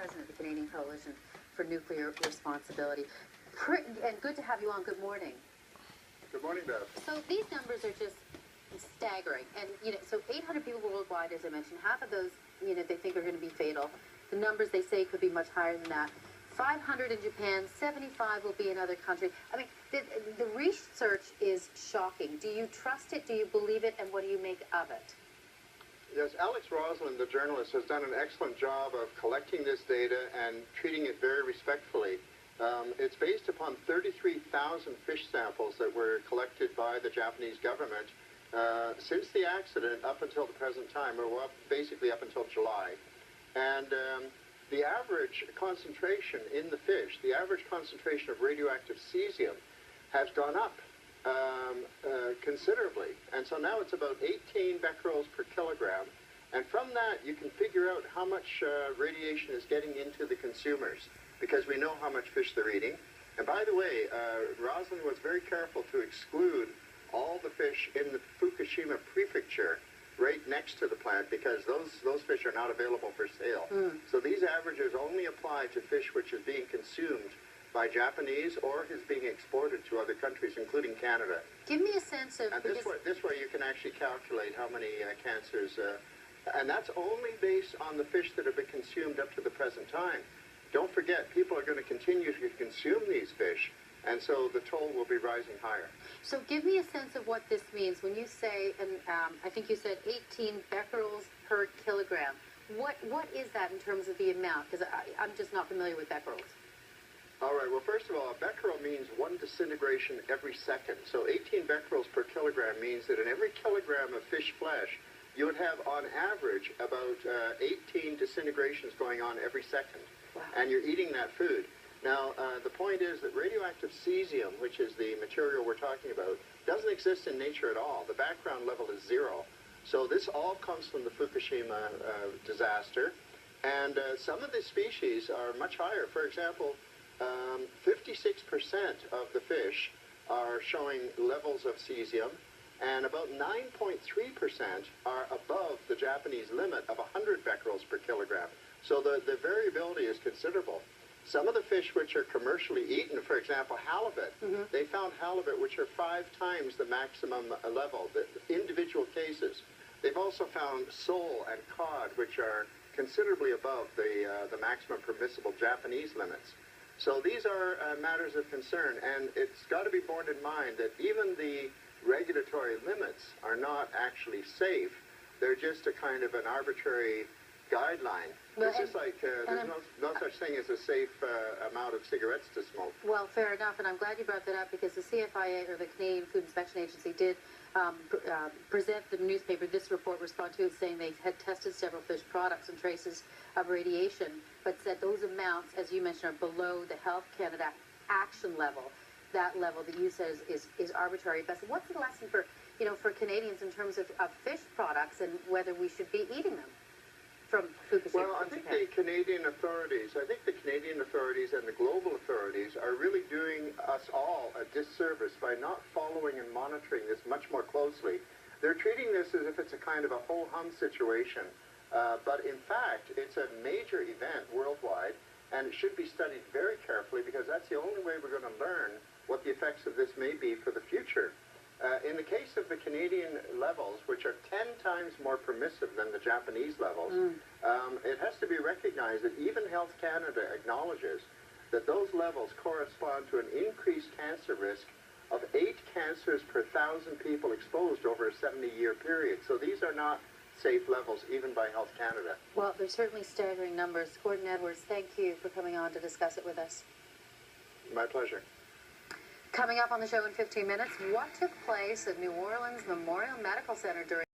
President of the Canadian Coalition for Nuclear Responsibility. And good to have you on. Good morning. Good morning, Beth. So these numbers are just staggering. And, so 800 people worldwide, as I mentioned, half of those, they think are going to be fatal. The numbers, they say, could be much higher than that. 500 in Japan, 75 will be in other countries. I mean, the research is shocking. Do you trust it? Do you believe it? And what do you make of it? Yes, Alex Roslin, the journalist, has done an excellent job of collecting this data and treating it very respectfully. It's based upon 33,000 fish samples that were collected by the Japanese government since the accident up until the present time, or basically up until July. And the average concentration in the fish, the average concentration of radioactive cesium has gone up considerably. And so now it's about 18 becquerels per kilogram. And from that, you can figure out how much radiation is getting into the consumers, because we know how much fish they're eating. And by the way, Roslin was very careful to exclude all the fish in the Fukushima prefecture right next to the plant, because those fish are not available for sale. So these averages only apply to fish which is being consumed by Japanese or is being exported to other countries, including Canada. Give me a sense of... And this way you can actually calculate how many cancers... and that's only based on the fish that have been consumed up to the present time. Don't forget, people are going to continue to consume these fish, and so the toll will be rising higher. So give me a sense of what this means. When you say, and I think you said 18 becquerels per kilogram, what is that in terms of the amount? Because I'm just not familiar with becquerels. All right, well, first of all, a becquerel means 1 disintegration every second. So 18 becquerels per kilogram means that in every kilogram of fish flesh, you would have, on average, about 18 disintegrations going on every second. Wow. And you're eating that food. Now, the point is that radioactive cesium, which is the material we're talking about, doesn't exist in nature at all. The background level is 0. So this all comes from the Fukushima disaster. And some of the species are much higher. For example, 56% of the fish are showing levels of cesium, and about 9.3% are above the Japanese limit of 100 becquerels per kilogram. So the variability is considerable. Some of the fish which are commercially eaten, for example, halibut, they found halibut which are 5 times the maximum level, the individual cases. They've also found sole and cod, which are considerably above the maximum permissible Japanese limits. So these are matters of concern, and it's got to be borne in mind that even the regulatory limits are not actually safe. They're just a kind of an arbitrary guideline. Well, it's just like there's no such thing as a safe amount of cigarettes to smoke. Well, fair enough, and I'm glad you brought that up, because the CFIA, or the Canadian Food Inspection Agency, did present the newspaper this report, respond to it, saying they had tested several fish products and traces of radiation, but said those amounts, as you mentioned, are below the Health Canada action level. That level that you said is arbitrary. But what's the lesson for Canadians in terms of fish products and whether we should be eating them from Fukushima? Well, I think the Canadian authorities and the global authorities are really doing us all a disservice by not following and monitoring this much more closely. They're treating this as if it's a kind of a ho-hum situation, but in fact, it's a major event worldwide, and it should be studied very carefully, because that's the only way we're going to learn what the effects of this may be for the future. In the case of the Canadian levels, which are 10 times more permissive than the Japanese levels, it has to be recognized that even Health Canada acknowledges that those levels correspond to an increased cancer risk of 8 cancers per 1,000 people exposed over a 70-year period. So these are not safe levels, even by Health Canada. Well, they're certainly staggering numbers. Gordon Edwards, thank you for coming on to discuss it with us. My pleasure. Coming up on the show in 15 minutes, what took place at New Orleans Memorial Medical Center during